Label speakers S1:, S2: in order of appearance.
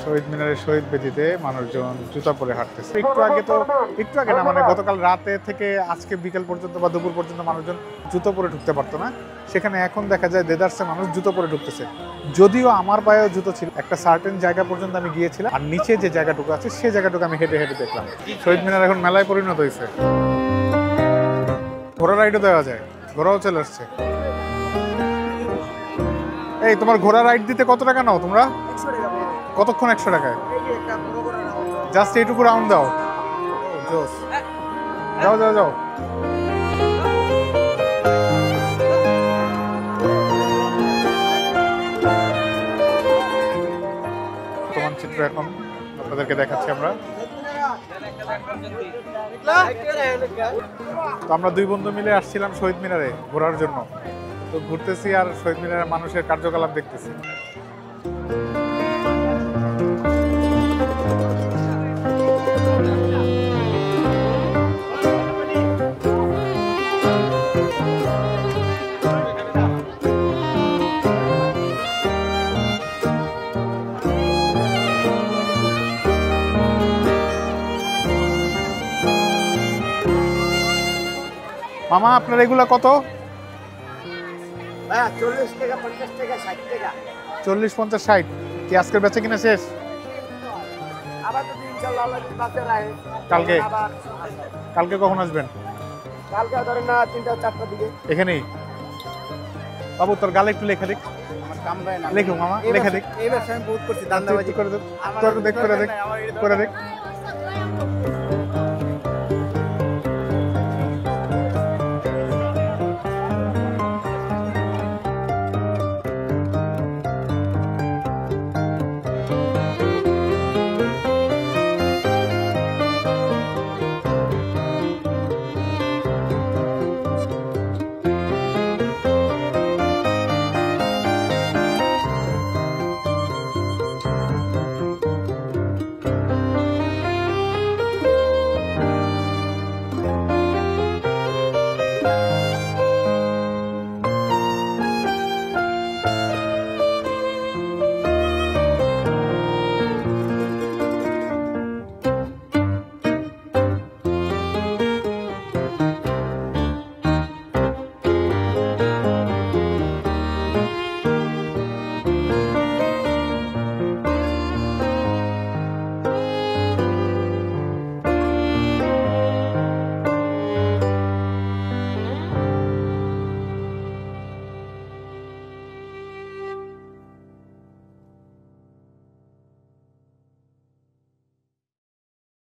S1: শহীদ মিনারের শহীদ বেদিতে মানুষজন জুতা পরে হাঁটতেছে। একটু আগে না, মানে গতকাল রাতে থেকে আজকে বিকেল পর্যন্ত বা দুপুর পর্যন্ত মানুষজন জুতো পরে ঢুকতে পারতো না, সেখানে এখন দেখা যায় দেদারসে মানুষ জুতো পরে ঢুকতেছে। যদিও আমার পায়েও জুতো ছিল, একটা সার্টেন জায়গা পর্যন্ত আমি গিয়েছিলাম, আর নিচে যে জায়গাটুকু আছে সেই জায়গাটুকু আমি হেঁটে হেঁটে দেখলাম। শহীদ মিনার এখন মেলায় পরিণত হয়েছে, ঘোড়া রাইডও দেওয়া যায়, ঘোড়াও চলে আসছে। এই তোমার ঘোড়া রাইড দিতে কত টাকা নাও তোমরা? কতক্ষণ? 100 টাকায়? জাস্ট এইটুকু রাউন্ড দাও। জোস, যাও যাও যাও। বর্তমান চিত্র এখন আপনাদেরকে দেখাচ্ছি আমরা। তো আমরা দুই বন্ধু মিলে আসছিলাম শহীদ মিনারে ঘোরার জন্য। তো ঘুরতেছি আর শহীদ মিনারের মানুষের কার্যকলাপ দেখতেছি। মামা আপনার এগুলা কত?
S2: 40 টাকা, 50 টাকা, 60 টাকা।
S1: 40, 50, 60। কি আজকের বেচা কিনা শেষ?
S2: আবার তো ইনশাআল্লাহ আল্লাহ বাঁচে রাখে।
S1: কালকে কখন আসবেন?
S2: কালকে ধরেন না 3টা 4টার দিকে।
S1: এখানেই? বাবু তোর গালে একটু লেখা দেখ।
S2: আমার কামড়ায় না।
S1: লেখো মামা, লেখা দেখ।
S2: এই ব্যবসা আমি বহুত করছি, দান্দাবাজি
S1: করে দেখ, করে দেখ।